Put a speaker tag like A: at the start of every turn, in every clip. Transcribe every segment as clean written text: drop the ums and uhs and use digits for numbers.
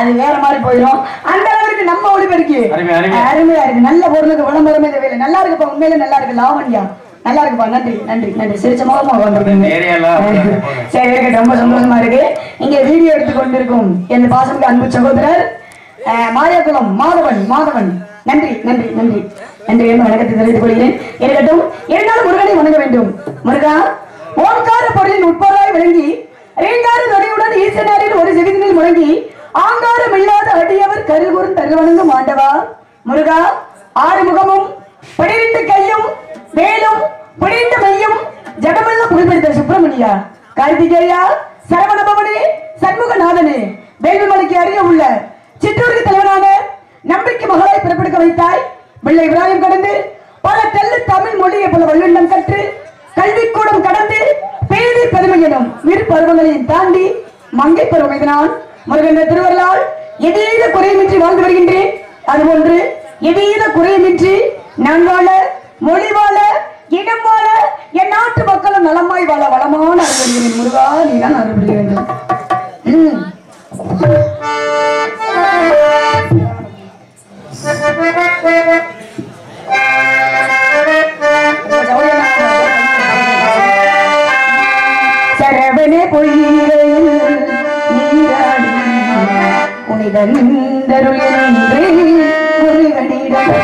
A: அது வேற மாதிரி போயிடும். அந்த அளவுக்கு நம்ம ஒளிபெருக்கு அருமையா இருக்கு. நல்ல பொருளுக்கு விளம்பரமே தேவையில்லை. நல்லா இருக்குப்பா, உண்மையில நல்லா இருக்கு. லாவண்யா நல்லா இருக்குப்பா. நன்றி நன்றி நன்றி. சிரிச்ச முகமா வந்திருக்கீங்க. சரி இருக்கு, ரொம்ப சந்தோஷமா இருக்கு. இங்க வீடியோ எடுத்து கொண்டிருக்கும் என் பாசமிக்க அன்பு சகோதரர் மாயாகுளம் மாதவன் நன்றி நன்றி நன்றி நன்றி என்று வணக்கத்தை தெரிவித்துக் கொள்கிறேன். இருக்கட்டும், இரண்டாவது முருகனை வணங்க வேண்டும். முருகா, ஓங்கார பொருளின் உட்பொருளாய் விளங்கி ரீங்கார நொடியுடன் ஈசனாரின் ஒரு செவிதனில் முழங்கி ஆங்காரம் இல்லாத அடியவர் கருகூரும் தருவணங்கும் ஆண்டவா. முருகா, ஆறு முகமும் 12 கையும் வேலும் 12 மையும் ஜகமெல்லாம் புகழ்பெடுத்த சுப்பிரமணியா, கார்த்திகேயா, சரவணபவனே, சண்முகநாதனே, வேல்விமலைக்கு அருகே உள்ள சிற்றூருக்கு தலைவனான நம்பிக்கை மகளாய் பிறப்பெடுக்க வைத்தாய். பிள்ளை இப்ராஹிம் கடந்து பல தெல்லு தமிழ் மொழியை போல வல்லுண்டம் கற்று கல்விக்கூடம் கடந்து பேதி பெருமை எனும் இரு பருவங்களையும் தாண்டி மங்கை பருவம் இதனால் முருகன் திருவருளால் எதீத குறையுமின்றி வாழ்ந்து வருகின்றேன். அதுபோன்று எதீத குறையுமின்றி நான் வாழ, மொழி வாழ, இடம் வாழ, என் நாட்டு மக்களும் நலமாய் வாழ வளமான அருள்கிறேன். முருகா, நீ தான் அருள் வேண்டும். சரவணே பொய்கையில் நீராடி புனிதன் முருகனிடம்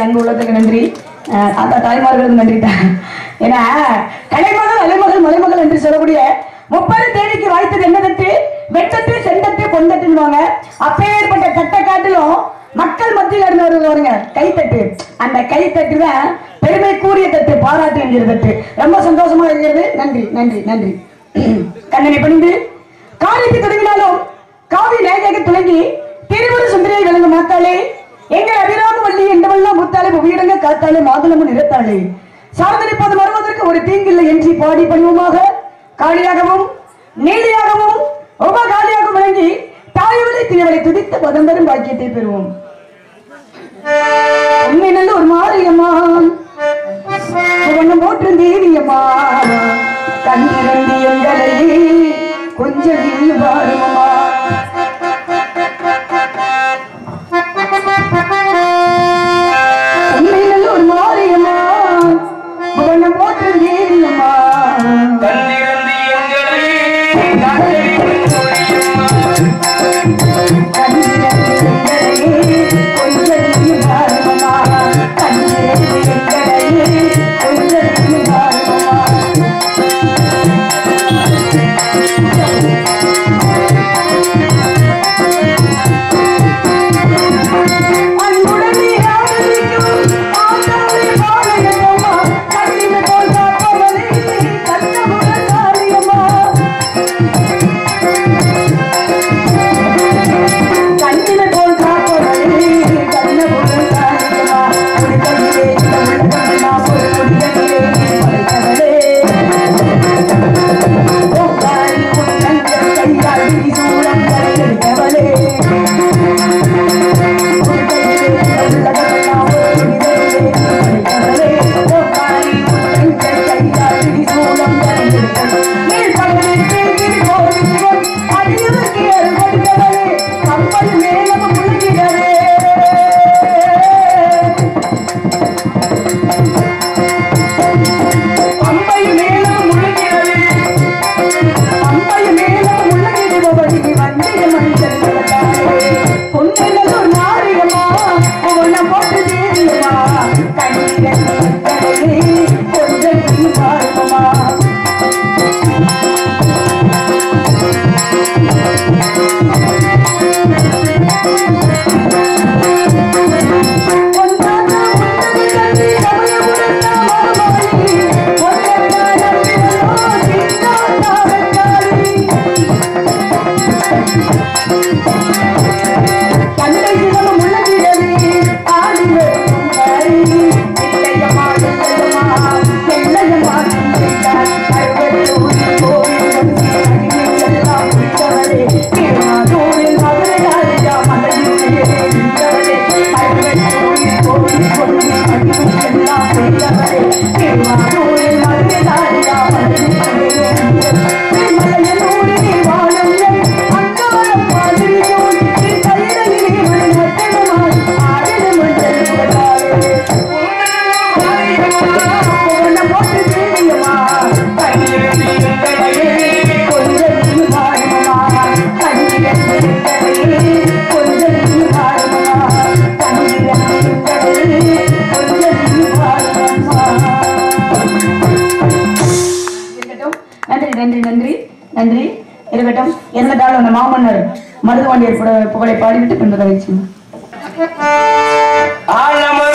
A: அன்பு உள்ளத்துக்கு நன்றி. அந்த தாய்மார்களுக்கு நன்றி தான். ஏன்னா கலைமகள் அலைமகள் மலைமகள் என்று சொல்லக்கூடிய 30 தேதிக்கு வாய்த்தது என்ன தட்டு? வெட்டத்து, செந்தட்டு, பொந்தட்டுவாங்க. அப்பேற்பட்ட தட்டை காட்டிலும் மக்கள் மத்தியில் இருந்து வருங்க கைத்தட்டு. அந்த கைத்தட்டு தான் பெருமை கூறிய தட்டு, பாராட்டு என்கிற தட்டு. ரொம்ப சந்தோஷமா இருக்கிறது. நன்றி நன்றி நன்றி. கண்ணனை பணிந்து காரியத்தை தொடங்கினாலும் காவி நாயக துளங்கி திருமுறை சுந்தரியை விளங்கும் மாத்தாளே எங்கள் அபிராம வள்ளி என்றவெல்லாம் முத்தாளை புவியிடங்க காத்தாளே மாதுளமும் நிறத்தாளே சார்ந்தளிப்பது வருவதற்கு ஒரு தீங்கில்லை என்று பாடி பணிவுமாக காளியாகவும் நீலியாகவும் உப காளியாகவும் விளங்கி தாயவளை தினவளை துதித்த பதம் பெறும் பாக்கியத்தை பெறுவோம். உண்மை நல்ல ஒரு மாரியம்மா போற்று தேவியம்மா கண்ணிரண்டி எங்களை கொஞ்சம் பாருமம்மா. உண்மை நல்ல ஒரு மாரியம்மா போற்று தேவியம்மா மாமன்னர் மருதுவாண்டியர் புகழை பாடிவிட்டு பின்பத வைச்சு
B: ஆலமர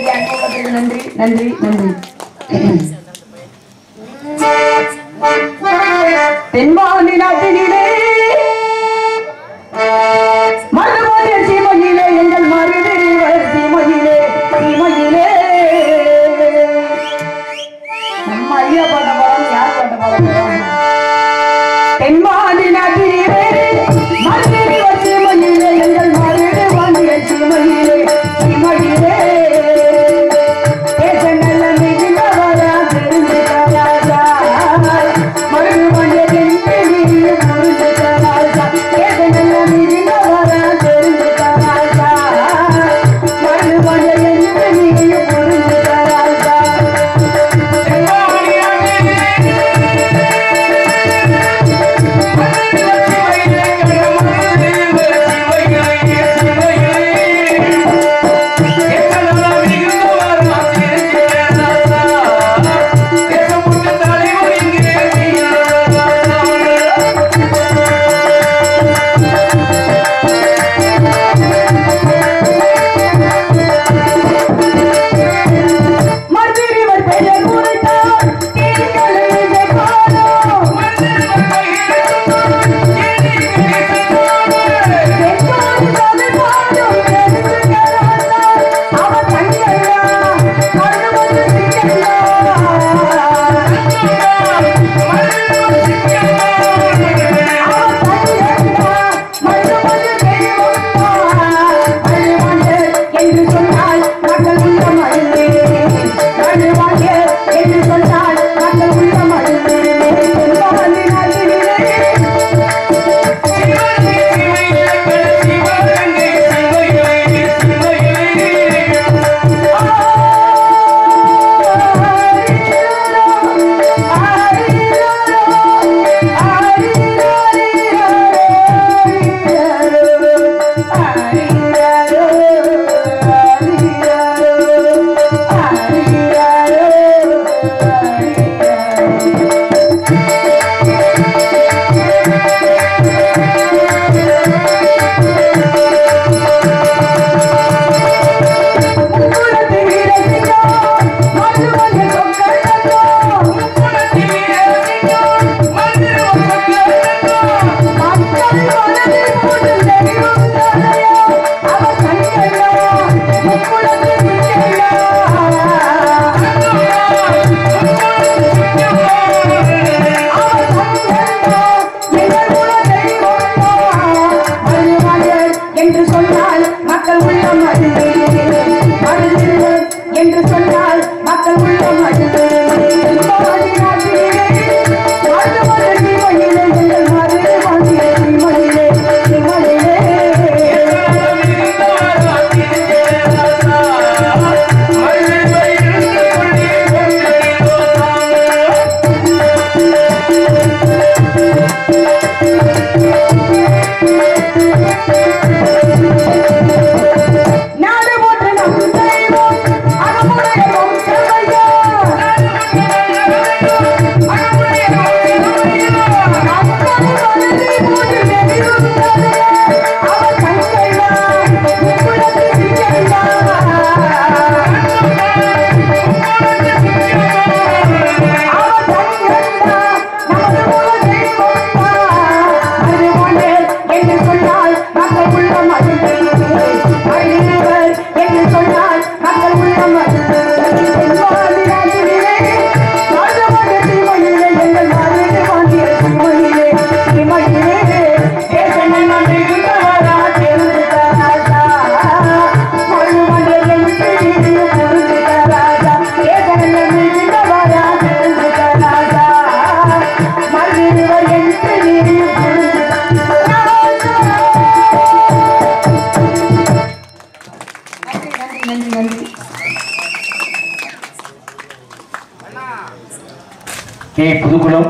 A: நன்றி நன்றி நன்றி. தென்பாண்டி நாட்டினிலே மருதுபாண்டிய சீமையிலே எங்கள் மருதிரிவர் சீமையிலே சீமையிலே நம்ம ஐயா பாட்ட பாடம் யார் பாட்ட பாடம்? தென்பாண்டி நாட்டினிலே மருதிரிவர் சீமையிலே எங்கள் மருதுபாண்டிய சீமையிலே சீமையிலே
B: கே புதுக்குளம்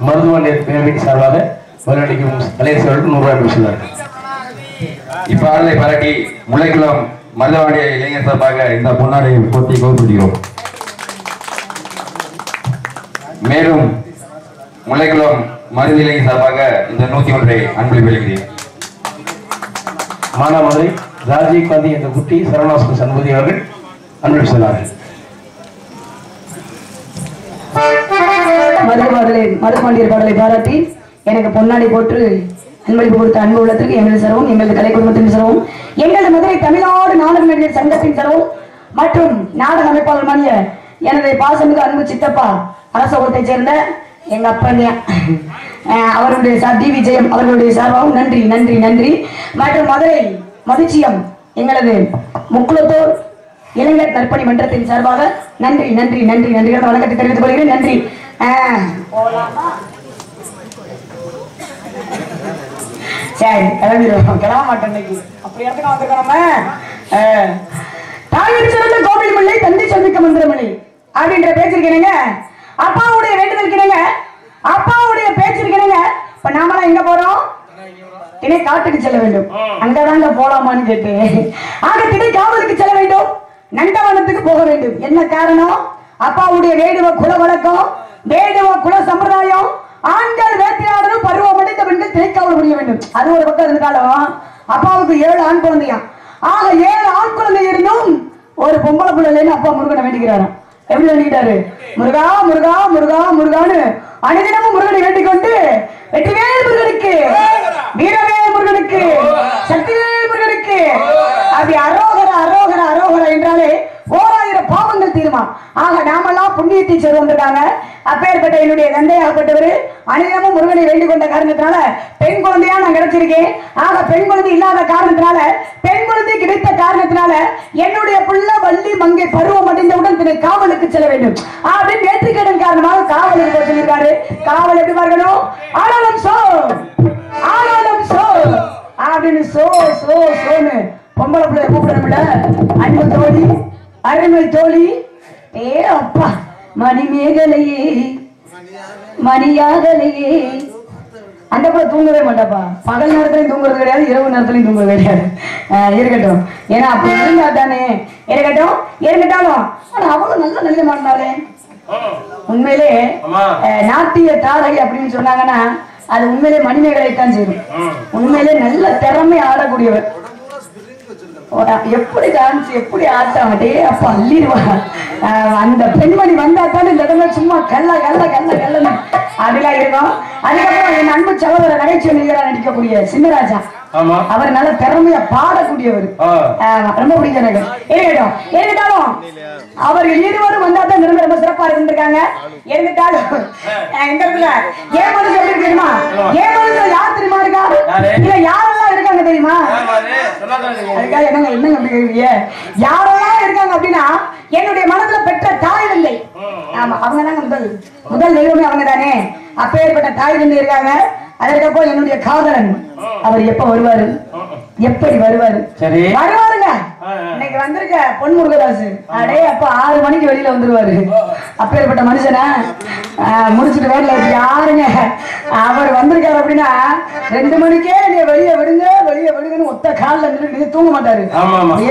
B: மருதுவாண்டியர் பேரவையின் சார்பாக மறுநடிக்கும் தலைவர்களுக்கு 100 ரூபாய் கொடுத்துள்ளார்கள்.
C: இப்பாடலை பாராட்டி முல்லைக்குளம் மருதுவாண்டிய இளைஞர் சார்பாக இந்த பொன்னாடை போட்டி கௌரவிக்கிறோம். மேலும் முல்லைக்குளம் மருந்து இளைஞர் சார்பாக இந்த 101 அன்பளிப்பு அளிக்கிறேன்.
B: மானாமதுரை ராஜீவ் காந்தி என்ற குட்டி சரவணாசன் சண்முதி அவர்கள் அன்பு சொன்னார்கள்.
A: மருதுபாண்டியர் பாடலை பாராட்டி எனக்கு பொன்னாடி போட்டு அன்பளிப்பு கொடுத்த அன்பு உள்ளத்திற்கு எங்களது சரவும், எங்களது கலை குடும்பத்தின் சரவும், எங்களது மதுரை தமிழ்நாடு நாடக நடிகர் சங்கத்தின் சரவும் மற்றும் நாடக அமைப்பாளர் மணிய எனது பாசமிகு அன்பு சித்தப்பா அரசகுலத்தை சேர்ந்த எங்க அப்பா அவருடைய டி விஜயம் அவர்களுடைய சார்பாகவும் நன்றி நன்றி நன்றி. மற்றும் மதுரை மதிச்சியம் எங்களது முக்குளத்தூர் இளைஞர் நற்பணி மன்றத்தின் சார்பாக நன்றி நன்றி நன்றி நன்றி வணக்கத்தை தெரிவித்துக் கொள்கிறேன். நன்றி. சரி கிளம்பிடுவோம், கிளம்ப மாட்டோம் இன்னைக்கு. அப்படி இடத்துக்கு வந்துருக்கோம். தாயின் சிறந்த கோவில் மலை தந்தை சொல்மிக்க மந்திரமலை அப்படின்ற பேச்சிருக்கீங்க. அப்பாவுடைய வேண்டுதல் கிடைங்க, அப்பாவுடைய பேச்சிருக்கீங்க. இப்ப நாமெல்லாம் எங்க போறோம்? திணை காட்டுக்கு செல்ல வேண்டும். அங்கதாங்க போலாமான்னு கேட்டு ஆக திணை காவலுக்கு செல்ல வேண்டும், நந்தவனத்துக்கு போக வேண்டும். என்ன காரணம்? அப்பாவுடைய வேடுவ குல வழக்கம், வேடுவ குல சம்பிரதாயம். ஆண்கள் வேட்டையாடலும் பருவம் அடைந்த பெண்கள் திணைக்காவல் புரிய வேண்டும். அது ஒரு பக்கம் இருந்தாலும் அப்பாவுக்கு 7 ஆண் குழந்தையாம். ஆக 7 ஆண் குழந்தை இருந்தும் ஒரு பொம்பளை பிள்ளைன்னு அப்பா முருகனை வேண்டிக்கிறாராம். எப்படி வேண்டிக்கிட்டாரு? முருகா முருகா முருகா முருகான்னு அனுதினமும் முருகனை வேண்டிக் கொண்டு வெற்றிவேல் முருகனுக்கு, வீரவேல் முருகனுக்கு, சக்திவேல் முருகனுக்கு அப்படி அரோகர அரோகர அரோகர என்றாலே 1000 பாவங்கள் தீருமா. ஆக நாமெல்லாம் புண்ணியத்தை செய்து வந்திருக்காங்க. அப்பேற்பட்ட என்னுடைய தந்தையாகப்பட்டவர் அனைவரும் முருகனை வேண்டிக் கொண்ட காரணத்தினால பெண் குழந்தையா நான் கிடைச்சிருக்கேன். ஆக பெண் குழந்தை இல்லாத காரணத்தினால, பெண் குழந்தை கிடைத்த காரணத்தினால என்னுடைய புள்ள வள்ளி மங்கை பருவம் அடைந்தவுடன் தினை காவலுக்கு செல்ல வேண்டும் அப்படின்னு நேற்றுக்கடன் காரணமாக காவலுக்கு போய் சொல்லியிருக்காரு. காவல் எப்படி பார்க்கணும்? ஆனாலும் சோ ஆனாலும் சோ அப்படின்னு சோ சோ சோன்னு பொம்பளை பிள்ளை கூப்பிடணும்ல. அன்பு தோழி, அருமை தோழி, ஏ அப்பா மணிமேகலையே மணியாகலையே. அந்த கூட தூங்கவே மாட்டாப்பா. பகல் நேரத்திலையும் தூங்குறது கிடையாது, இரவு நேரத்திலையும் தூங்குறது கிடையாது. இருக்கட்டும், ஏன்னா அப்படி இருந்தா தானே. இருக்கட்டும் இருக்கட்டாலும் ஆனா அவளும் நல்ல நல்ல மாட்டினாலே. உண்மையிலே நாட்டிய தாரகை அப்படின்னு சொன்னாங்கன்னா அது உண்மையிலே மணிமேகலைத்தான் செய்யும். உண்மையிலே நல்ல திறமை ஆடக்கூடியவர். எப்படி டான்ஸ், எப்படி ஆட்டம், அடே அப்ப அள்ளிடுவா. அந்த பெண்மணி வந்தா தான் இந்த இடத்துல சும்மா கல்ல கல்ல கல்ல கல்லன்னு அப்படிலாம் இருக்கும். அதுக்கப்புறம் என் அன்பு சகோதர நகைச்சுவை நடிகரா நடிக்கக்கூடிய சின்னராஜா, அவர் நல்ல திறமையா பாடக்கூடியவர். ரொம்ப பிடிச்ச எனக்கு. இருக்கட்டும் அவர்கள் இருவரும் வந்தா தான் நிறுவனம் ரொம்ப சிறப்பா இருந்திருக்காங்க. இருந்துட்டாலும் எங்க இருக்குல்ல ஏன் மனசு எப்படி தெரியுமா? ஏன் மனசு யார் தெரியுமா இருக்கா? இல்ல யாரெல்லாம் இருக்காங்க தெரியுமா? அதுக்காக என்னங்க என்னங்க அப்படி கேக்குறீங்க? யாரெல்லாம் இருக்காங்க அப்படின்னா என்னுடைய மனதுல பெற்ற தாய் தந்தை. ஆமா, அவங்க தாங்க முதல் முதல் தெய்வமே அவங்க தானே. அப்பேற்பட்ட தாய் தந்தை இருக்காங்க. அதற்கப்புறம் என்னுடைய காதலன், அவர் எப்ப வருவாரு, எப்படி வருவாரு? வருவாருங்க. இன்னைக்கு வந்திருக்க பொன் முருகதாசு, அடே அப்ப 6 மணிக்கு வெளியில வந்துருவாரு. அப்பேற்பட்ட மனுஷனா முடிச்சுட்டு வேலை யாருங்க அவர் வந்திருக்காரு அப்படின்னா 2 மணிக்கே நீ வெளியே விடுங்க வெளியே விடுங்கன்னு ஒத்த காலில் நின்று தூங்க மாட்டாரு.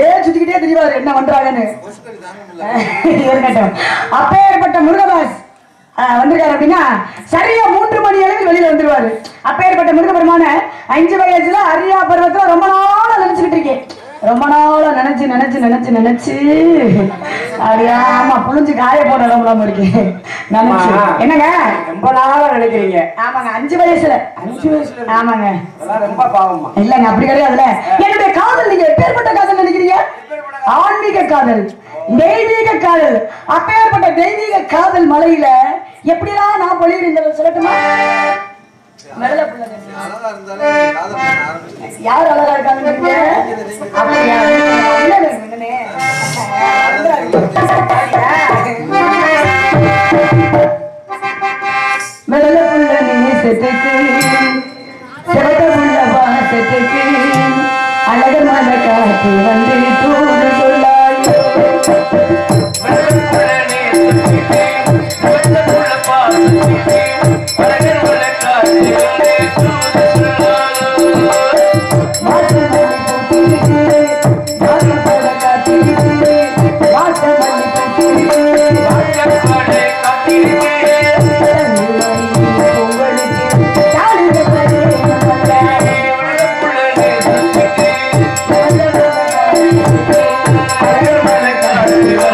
A: ஏன் சுத்திக்கிட்டே தெரிவாரு என்ன பண்றாங்கன்னு. இருக்கட்டும், அப்பேற்பட்ட முருகதாஸ் வந்திருக்காரு அப்படின்னா சரியா 3 மணி அளவில் வெளியில வந்துருவாரு. அப்பேற்பட்ட முருகபெருமான 5 வயசுல அரியா பருவத்துல ரொம்ப நாளா நினைச்சுக்கிட்டு இருக்கேன். ரொம்ப நாளா நினைச்சு நினைச்சு நினைச்சு நினைச்சு அறியாம புளிஞ்சு காய போட இடம்லாம இருக்கேன். நினைச்சு என்னங்க ரொம்ப நாளா நினைக்கிறீங்க? ஆமாங்க, 5 வயசுல. 5 வயசுல? ஆமாங்க. ரொம்ப பாவமா இல்லங்க, அப்படி கிடையாதுல. என்னுடைய காதல் நீங்க எப்பேற்பட்ட காதல் நினைக்கிறீங்க? ஆன்மீக காதல், தெய்வீக காதல். அப்பேற்பட்ட தெய்வீக காதல் மலையில எப்படிலாம் நான் பொழியிருந்தேன் சொல்லட்டுமா? யார் அழகா இருக்காங்க? மெல்ல புள்ள நேசத்துக்கு சிவத்த புள்ள வாசத்துக்கு அழகமான காத்து வந்து தூது சொல்லாயோ.
B: Yeah.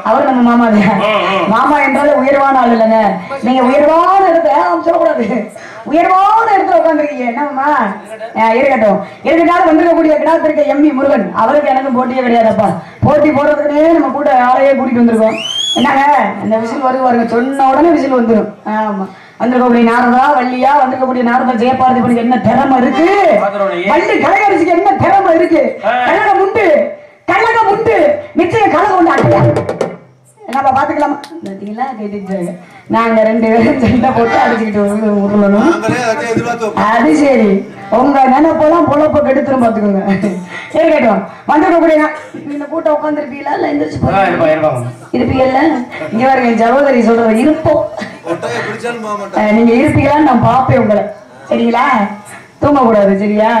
A: அவர் நம்ம மாமா மாமா என்றால உயர்வான ஆள் இல்லைங்க. நீங்க உயர்வான இடத்துல சொல்லக்கூடாது, உயர்வான இடத்துல உட்காந்துருக்கீங்க என்னம்மா இருக்கட்டும். இருக்கட்டாலும் வந்திருக்கக்கூடிய கிடாத்திருக்க எம்பி முருகன் அவருக்கு எனக்கும் போட்டியே கிடையாதுப்பா. போட்டி போடுறதுக்குன்னே நம்ம கூட ஆளையே கூட்டிட்டு வந்திருக்கோம். என்னங்க இந்த விசில் வருவாருங்க, சொன்ன உடனே விசில் வந்துடும். ஆமா வந்திருக்கக்கூடிய நாரதா வள்ளியா வந்திருக்கக்கூடிய நாரதா ஜெயபாரதிபனுக்கு என்ன திறமை இருக்கு, வள்ளி கலையரசிக்கு என்ன திறமை இருக்கு, கழகம் உண்டு கழகம் உண்டு நிச்சயம் கழகம் உண்டு. அடியா என்னப்பா பாத்துக்கலாமா கேட்டுட்டு நாங்க 2 பேரும் சண்டை போட்டு அடிச்சுக்கிட்டு உருளணும். அது சரி உங்க நினைப்பெல்லாம் பொழப்ப கெடுத்துரும் பாத்துக்கோங்க. சரி கேட்டோம் வந்திருக்கக்கூடிய இந்த கூட்டம் உட்காந்துருப்பீங்களா இல்ல எந்திரிச்சு இருப்பீங்கல்ல? இங்க பாருங்க என் சகோதரி சொல்றது இருப்போம், நீங்க இருப்பீங்களான்னு நான் பாப்பேன் உங்களை. சரிங்களா? தூங்க கூடாது சரியா?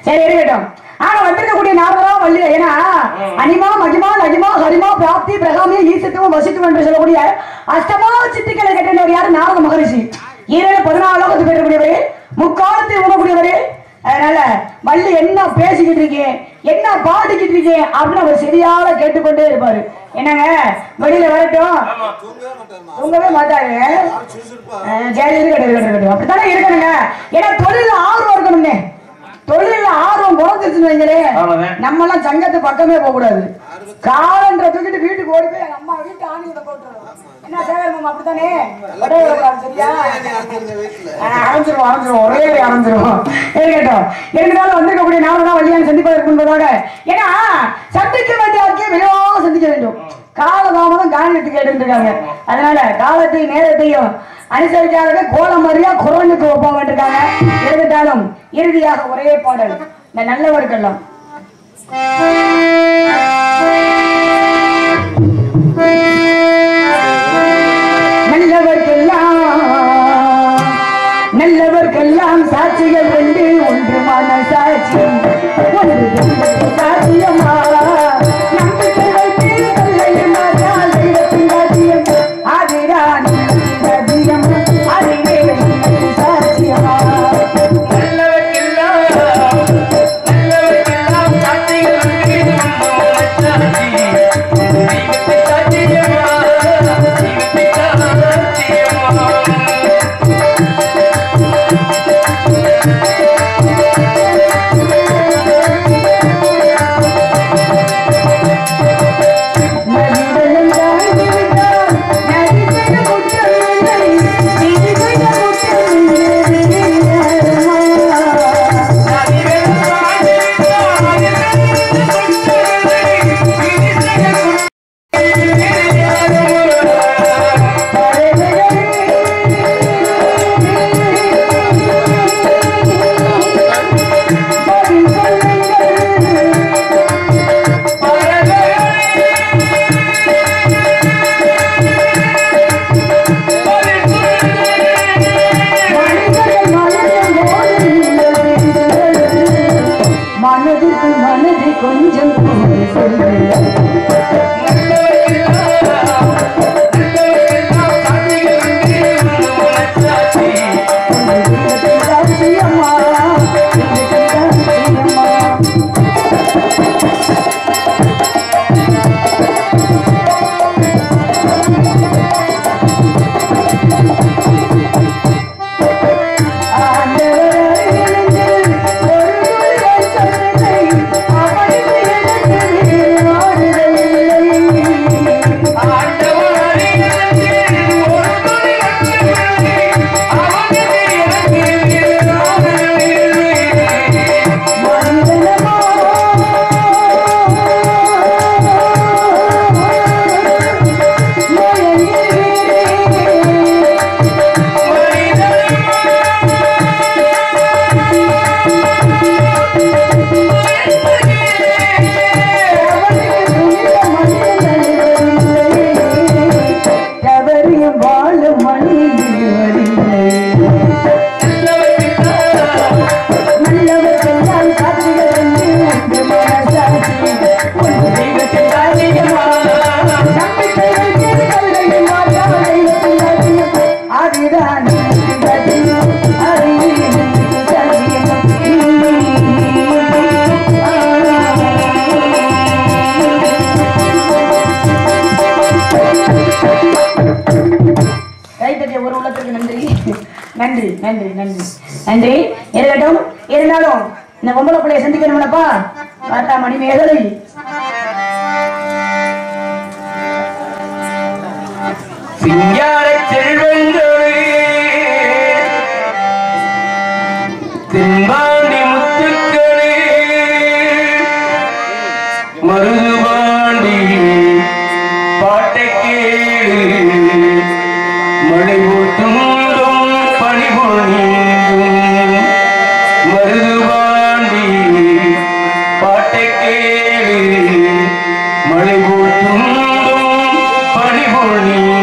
A: சரி இருக்கட்டும். ஆனா வந்திருக்கக்கூடிய நாரதா வள்ளி ஏன்னா அனிமா மகிமா லகிமா ஹரிமா பிராப்தி பிரகாமி ஈசத்துவம் வசித்துவம் என்று சொல்லக்கூடிய அஷ்டமா சித்திகளை கட்டினவர் யாரு? நாரத மகரிஷி. 14 பெறக்கூடியவரே, முக்காலத்தை உணக்கூடியவரே. அதனால வள்ளி என்ன பேசிக்கிட்டு இருக்கேன் என்ன பாடிக்கிட்டு இருக்கேன் அப்படின்னு அவர் சரியாக கேட்டுக்கொண்டே இருப்பாரு. என்னங்க வெளியில வரட்டும் தூங்கவே மாட்டாரு. சரி இருக்கட்டும் அப்படித்தானே இருக்கணுங்க. ஏன்னா தொழில ஆர்வம் இருக்கணும்னே. தொழில ஆர்வம் குறைஞ்சிருச்சுன்னு வைங்களே நம்ம எல்லாம் சங்கத்து பக்கமே போக கூடாது. காலன்ற தூக்கிட்டு வீட்டுக்கு ஓடி போய் அம்மா வீட்டு ஆணியத்தை போட்டுருவோம். என்ன சேகர் அப்படித்தானே சரியா? அரைஞ்சிருவோம் ஒரே அரைஞ்சிருவோம். இருக்கட்டும். இருந்தாலும் வந்திருக்கக்கூடிய நாம வழியாக சந்திப்பதற்கு முன்பதாக ஏன்னா சந்திக்க வேண்டிய ஆட்சியை விரைவாக சந்திக்க வேண்டும். காலதாமதம் காரியத்துக்கு கேட்டு இருக்காங்க. அதனால காலத்தையும் நேரத்தையும் அனுசரிக்காத கோலம் மாதிரியா குரலுக்கு ஒப்ப வேண்டியிருக்காங்க. இருந்தாலும் இறுதியாக ஒரே பாடல் இந்த நல்லவர்கள்லாம் நல்லவர்க்கெல்லாம் சாட்சிகள் கொண்டு ஒன்று மன சாட்சி ஒன்று சாட்சியமா நம்பிக்கை வைத்து ஆதிரான் அதிகம் சாட்சியமா மனதை கொஞ்சம் சொல்லு நன்றி நன்றி நன்றி நன்றி இருக்கட்டும். இருந்தாலும் இந்த பொம்பளை பிள்ளைய சந்திக்கணும்லப்பா. பார்த்தா மணி மேகலை
B: சிங்கார செல்வங்களே தென்பாண்டி முத்துக்களே மருதுபாண்டி பாட்டை கேளு மழை ஊட்டும் மருதுபாண்டி பாட்டை கேளு மழை போட்டும் பனிபொழியும்